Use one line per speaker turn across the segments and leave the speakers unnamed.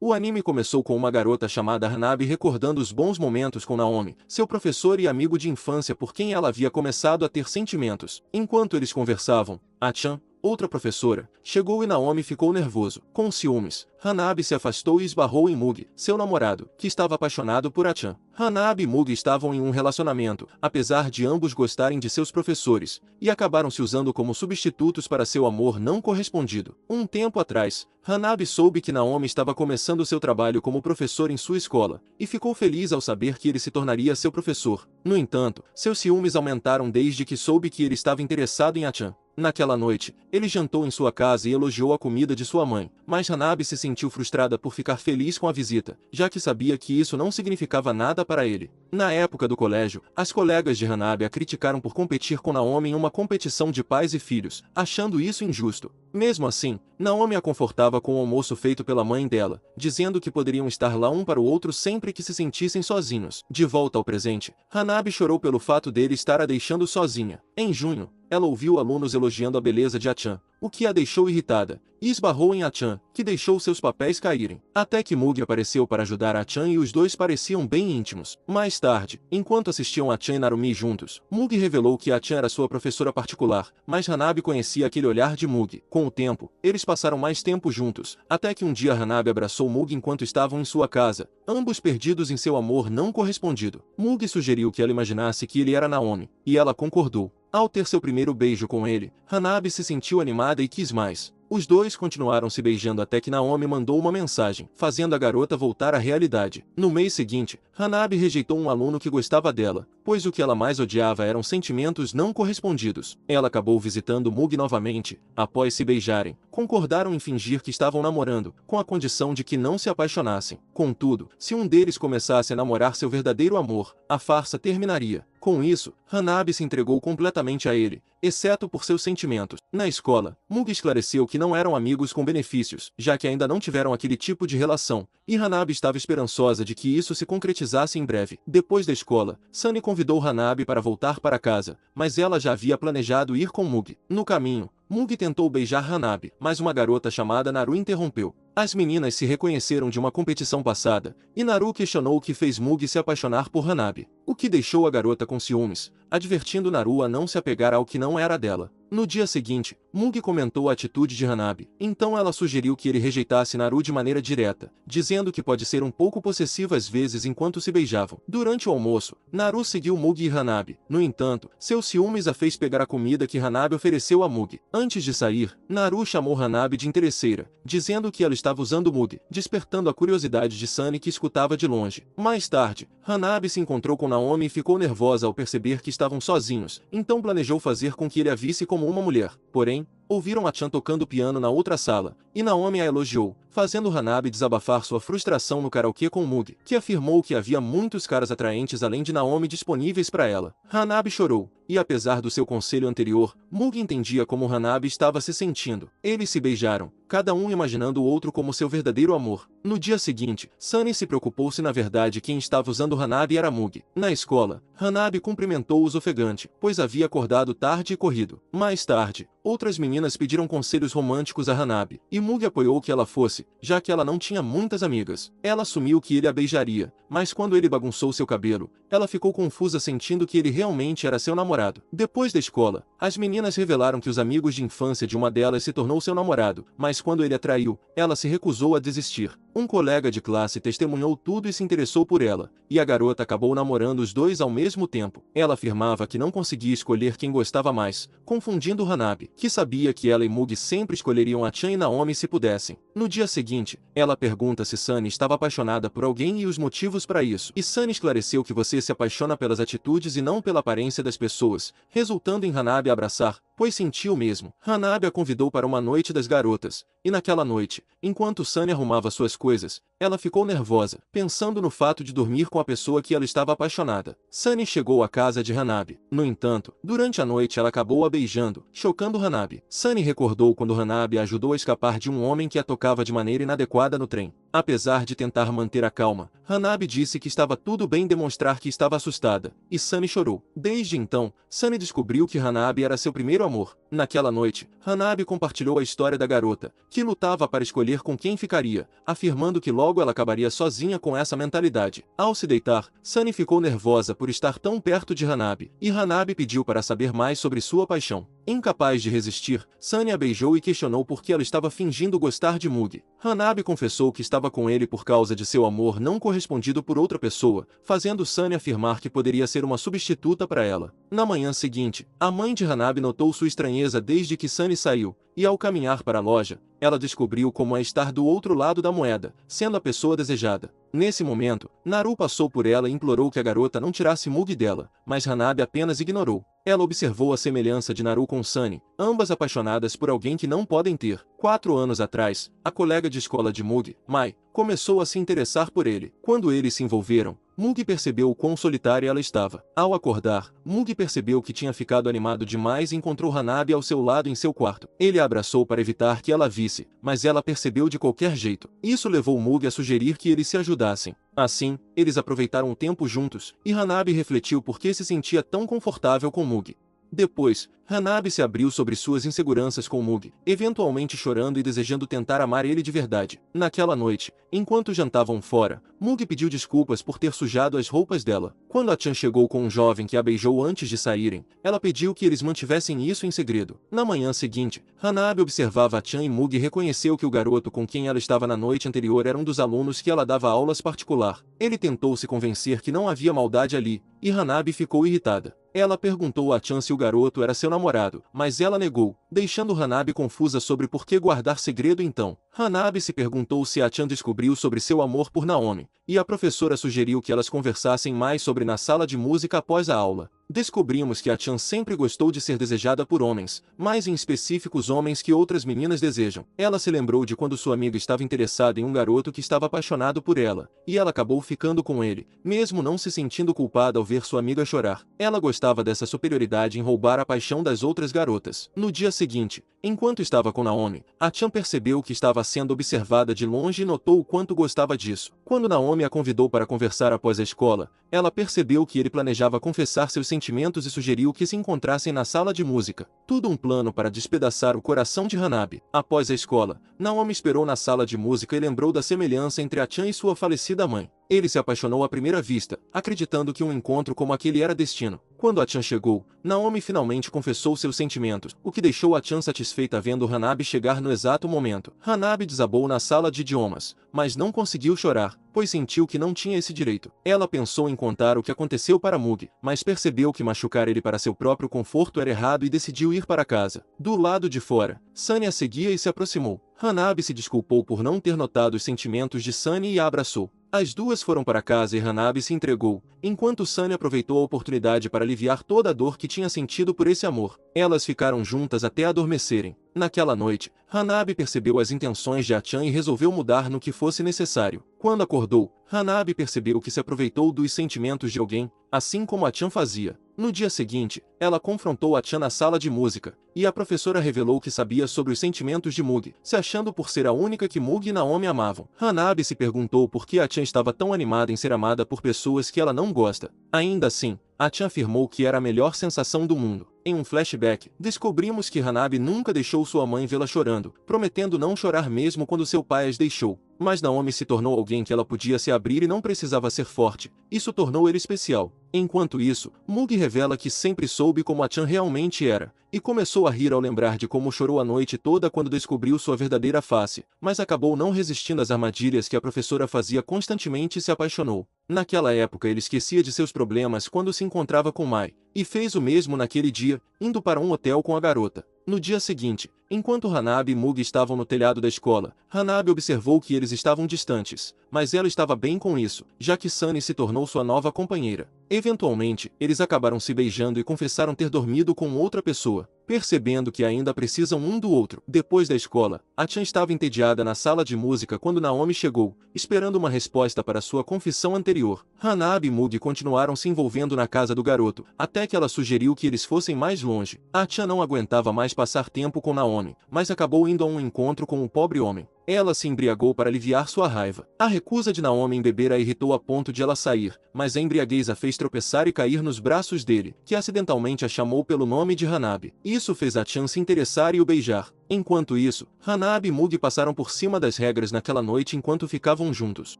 O anime começou com uma garota chamada Hanabi recordando os bons momentos com Naomi, seu professor e amigo de infância por quem ela havia começado a ter sentimentos. Enquanto eles conversavam, A-chan, outra professora, chegou e Naomi ficou nervoso. Com ciúmes, Hanabi se afastou e esbarrou em Mugi, seu namorado, que estava apaixonado por A-chan. Hanabi e Mugi estavam em um relacionamento, apesar de ambos gostarem de seus professores, e acabaram se usando como substitutos para seu amor não correspondido. Um tempo atrás, Hanabi soube que Naomi estava começando seu trabalho como professor em sua escola, e ficou feliz ao saber que ele se tornaria seu professor. No entanto, seus ciúmes aumentaram desde que soube que ele estava interessado em A-chan. Naquela noite, ele jantou em sua casa e elogiou a comida de sua mãe, mas Hanabi se sentiu frustrada por ficar feliz com a visita, já que sabia que isso não significava nada para ele. Na época do colégio, as colegas de Hanabi a criticaram por competir com Naomi em uma competição de pais e filhos, achando isso injusto. Mesmo assim, Naomi a confortava com o almoço feito pela mãe dela, dizendo que poderiam estar lá um para o outro sempre que se sentissem sozinhos. De volta ao presente, Hanabi chorou pelo fato dele estar a deixando sozinha. Em junho, ela ouviu alunos elogiando a beleza de A-chan, o que a deixou irritada, e esbarrou em A-chan, que deixou seus papéis caírem. Até que Mugi apareceu para ajudar A-chan e os dois pareciam bem íntimos. Mais tarde, enquanto assistiam A-chan e Narumi juntos, Mugi revelou que A-chan era sua professora particular, mas Hanabi conhecia aquele olhar de Mugi. Com o tempo, eles passaram mais tempo juntos, até que um dia Hanabi abraçou Mugi enquanto estavam em sua casa, ambos perdidos em seu amor não correspondido. Mugi sugeriu que ela imaginasse que ele era Naomi, e ela concordou. Ao ter seu primeiro beijo com ele, Hanabi se sentiu animada e quis mais. Os dois continuaram se beijando até que Naomi mandou uma mensagem, fazendo a garota voltar à realidade. No mês seguinte, Hanabi rejeitou um aluno que gostava dela, pois o que ela mais odiava eram sentimentos não correspondidos. Ela acabou visitando Mugi novamente. Após se beijarem, concordaram em fingir que estavam namorando, com a condição de que não se apaixonassem. Contudo, se um deles começasse a namorar seu verdadeiro amor, a farsa terminaria. Com isso, Hanabi se entregou completamente a ele, exceto por seus sentimentos. Na escola, Mugi esclareceu que não eram amigos com benefícios, já que ainda não tiveram aquele tipo de relação, e Hanabi estava esperançosa de que isso se concretizasse em breve. Depois da escola, Sunny convidou Hanabi para voltar para casa, mas ela já havia planejado ir com Mugi. No caminho, Mugi tentou beijar Hanabi, mas uma garota chamada Naru interrompeu. As meninas se reconheceram de uma competição passada, e Naru questionou o que fez Mugi se apaixonar por Hanabi, o que deixou a garota com ciúmes, advertindo Naru a não se apegar ao que não era dela. No dia seguinte, Mugi comentou a atitude de Hanabi, então ela sugeriu que ele rejeitasse Naru de maneira direta, dizendo que pode ser um pouco possessivo às vezes enquanto se beijavam. Durante o almoço, Naru seguiu Mugi e Hanabi. No entanto, seus ciúmes a fez pegar a comida que Hanabi ofereceu a Mugi. Antes de sair, Naru chamou Hanabi de interesseira, dizendo que ela estava usando Mugi, despertando a curiosidade de Sunny que escutava de longe. Mais tarde, Hanabi se encontrou com Naomi e ficou nervosa ao perceber que estavam sozinhos, então planejou fazer com que ele a visse como uma mulher. Porém, ouviram A-chan tocando piano na outra sala, e Naomi a elogiou, fazendo Hanabi desabafar sua frustração no karaokê com Mugi, que afirmou que havia muitos caras atraentes além de Naomi disponíveis para ela. Hanabi chorou, e apesar do seu conselho anterior, Mugi entendia como Hanabi estava se sentindo. Eles se beijaram, cada um imaginando o outro como seu verdadeiro amor. No dia seguinte, Sunny se preocupou se na verdade quem estava usando Hanabi era Mugi. Na escola, Hanabi cumprimentou-os ofegante, pois havia acordado tarde e corrido. Mais tarde, outras meninas pediram conselhos românticos a Hanabi, e Mugi apoiou que ela fosse, já que ela não tinha muitas amigas. Ela assumiu que ele a beijaria, mas quando ele bagunçou seu cabelo, ela ficou confusa sentindo que ele realmente era seu namorado. Depois da escola, as meninas revelaram que os amigos de infância de uma delas se tornou seu namorado, mas quando ele a traiu, ela se recusou a desistir. Um colega de classe testemunhou tudo e se interessou por ela, e a garota acabou namorando os dois ao mesmo tempo. Ela afirmava que não conseguia escolher quem gostava mais, confundindo Hanabi, que sabia que ela e Mugi sempre escolheriam A-chan e Naomi se pudessem. No dia seguinte, ela pergunta se Sunny estava apaixonada por alguém e os motivos para isso. E Sunny esclareceu que você se apaixona pelas atitudes e não pela aparência das pessoas, resultando em Hanabi abraçar, pois sentiu o mesmo. Hanabi a convidou para uma noite das garotas, e naquela noite, enquanto Sunny arrumava suas coisas, ela ficou nervosa, pensando no fato de dormir com a pessoa que ela estava apaixonada. Sunny chegou à casa de Hanabi. No entanto, durante a noite ela acabou a beijando, chocando Hanabi. Sunny recordou quando Hanabi a ajudou a escapar de um homem que a tocava de maneira inadequada no trem. Apesar de tentar manter a calma, Hanabi disse que estava tudo bem demonstrar que estava assustada, e Sunny chorou. Desde então, Sunny descobriu que Hanabi era seu primeiro verdadeiro amor. Naquela noite, Hanabi compartilhou a história da garota, que lutava para escolher com quem ficaria, afirmando que logo ela acabaria sozinha com essa mentalidade. Ao se deitar, Sunny ficou nervosa por estar tão perto de Hanabi, e Hanabi pediu para saber mais sobre sua paixão. Incapaz de resistir, Sunny a beijou e questionou por que ela estava fingindo gostar de Mugi. Hanabi confessou que estava com ele por causa de seu amor não correspondido por outra pessoa, fazendo Sunny afirmar que poderia ser uma substituta para ela. Na manhã seguinte, a mãe de Hanabi notou sua estranheza desde que Sunny saiu, e ao caminhar para a loja, ela descobriu como é estar do outro lado da moeda, sendo a pessoa desejada. Nesse momento, Naru passou por ela e implorou que a garota não tirasse Mugi dela, mas Hanabi apenas ignorou. Ela observou a semelhança de Naru com Sunny, ambas apaixonadas por alguém que não podem ter. 4 anos atrás, a colega de escola de Mugi, Mai, começou a se interessar por ele. Quando eles se envolveram, Mugi percebeu o quão solitária ela estava. Ao acordar, Mugi percebeu que tinha ficado animado demais e encontrou Hanabi ao seu lado em seu quarto. Ele a abraçou para evitar que ela visse, mas ela percebeu de qualquer jeito. Isso levou Mugi a sugerir que eles se ajudassem. Assim, eles aproveitaram o tempo juntos, e Hanabi refletiu por que se sentia tão confortável com Mugi. Depois, Hanabi se abriu sobre suas inseguranças com Mugi, eventualmente chorando e desejando tentar amar ele de verdade. Naquela noite, enquanto jantavam fora, Mugi pediu desculpas por ter sujado as roupas dela. Quando a Chan chegou com um jovem que a beijou antes de saírem, ela pediu que eles mantivessem isso em segredo. Na manhã seguinte, Hanabi observava a Chan e Mugi reconheceu que o garoto com quem ela estava na noite anterior era um dos alunos que ela dava aulas particular. Ele tentou se convencer que não havia maldade ali, e Hanabi ficou irritada. Ela perguntou a Chan se o garoto era seu namorado, mas ela negou, deixando Hanabi confusa sobre por que guardar segredo então. Hanabi se perguntou se a Chan descobriu sobre seu amor por Naomi, e a professora sugeriu que elas conversassem mais sobre na sala de música após a aula. Descobrimos que a Chan sempre gostou de ser desejada por homens, mais em específico os homens que outras meninas desejam. Ela se lembrou de quando sua amiga estava interessada em um garoto que estava apaixonado por ela, e ela acabou ficando com ele, mesmo não se sentindo culpada ao ver sua amiga chorar. Ela gostava dessa superioridade em roubar a paixão das outras garotas. No dia seguinte, enquanto estava com Naomi, a Chan percebeu que estava sendo observada de longe e notou o quanto gostava disso. Quando Naomi a convidou para conversar após a escola, ela percebeu que ele planejava confessar seus sentimentos e sugeriu que se encontrassem na sala de música. Tudo um plano para despedaçar o coração de Hanabi. Após a escola, Naomi esperou na sala de música e lembrou da semelhança entre a Chan e sua falecida mãe. Ele se apaixonou à primeira vista, acreditando que um encontro como aquele era destino. Quando a Chan chegou, Naomi finalmente confessou seus sentimentos, o que deixou a Chan satisfeita vendo Hanabi chegar no exato momento. Hanabi desabou na sala de idiomas, mas não conseguiu chorar, pois sentiu que não tinha esse direito. Ela pensou em contar o que aconteceu para Mugi, mas percebeu que machucar ele para seu próprio conforto era errado e decidiu ir para casa. Do lado de fora, Sunny a seguia e se aproximou. Hanabi se desculpou por não ter notado os sentimentos de Sunny e a abraçou. As duas foram para casa e Hanabi se entregou, enquanto Sunny aproveitou a oportunidade para aliviar toda a dor que tinha sentido por esse amor. Elas ficaram juntas até adormecerem. Naquela noite, Hanabi percebeu as intenções de Chan e resolveu mudar no que fosse necessário. Quando acordou, Hanabi percebeu que se aproveitou dos sentimentos de alguém, assim como Chan fazia. No dia seguinte, ela confrontou Chan na sala de música, e a professora revelou que sabia sobre os sentimentos de Mugi, se achando por ser a única que Mugi e Naomi amavam. Hanabi se perguntou por que Chan estava tão animada em ser amada por pessoas que ela não gosta. Ainda assim, Chan afirmou que era a melhor sensação do mundo. Em um flashback, descobrimos que Hanabi nunca deixou sua mãe vê-la chorando, prometendo não chorar mesmo quando seu pai as deixou. Mas Naomi se tornou alguém que ela podia se abrir e não precisava ser forte. Isso tornou ele especial. Enquanto isso, Mugi revela que sempre soube como Chan realmente era, e começou a rir ao lembrar de como chorou a noite toda quando descobriu sua verdadeira face, mas acabou não resistindo às armadilhas que a professora fazia constantemente e se apaixonou. Naquela época ele esquecia de seus problemas quando se encontrava com Mai, e fez o mesmo naquele dia, indo para um hotel com a garota. No dia seguinte, enquanto Hanabi e Mugi estavam no telhado da escola, Hanabi observou que eles estavam distantes, mas ela estava bem com isso, já que Sunny se tornou sua nova companheira. Eventualmente, eles acabaram se beijando e confessaram ter dormido com outra pessoa, percebendo que ainda precisam um do outro. Depois da escola, Chan estava entediada na sala de música quando Naomi chegou, esperando uma resposta para sua confissão anterior. Hanabi e Mugi continuaram se envolvendo na casa do garoto, até que ela sugeriu que eles fossem mais longe. Chan não aguentava mais passar tempo com Naomi, mas acabou indo a um encontro com o pobre homem. Ela se embriagou para aliviar sua raiva. A recusa de Naomi em beber a irritou a ponto de ela sair, mas a embriaguez a fez tropeçar e cair nos braços dele, que acidentalmente a chamou pelo nome de Hanabi. Isso fez A-chan se interessar e o beijar. Enquanto isso, Hanabi e Mugi passaram por cima das regras naquela noite enquanto ficavam juntos.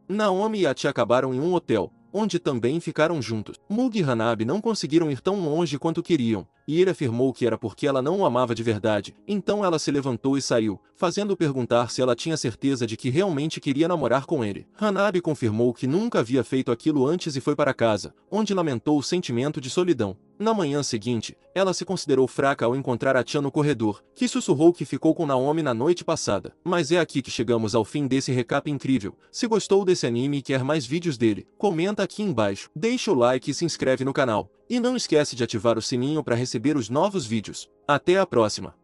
Naomi e A-chan acabaram em um hotel, onde também ficaram juntos. Mugi e Hanabi não conseguiram ir tão longe quanto queriam, e ele afirmou que era porque ela não o amava de verdade. Então ela se levantou e saiu, fazendo perguntar se ela tinha certeza de que realmente queria namorar com ele. Hanabi confirmou que nunca havia feito aquilo antes e foi para casa, onde lamentou o sentimento de solidão. Na manhã seguinte, ela se considerou fraca ao encontrar A-chan no corredor, que sussurrou que ficou com Naomi na noite passada. Mas é aqui que chegamos ao fim desse recap incrível. Se gostou desse anime e quer mais vídeos dele, comenta aqui embaixo, deixa o like e se inscreve no canal. E não esquece de ativar o sininho para receber os novos vídeos. Até a próxima!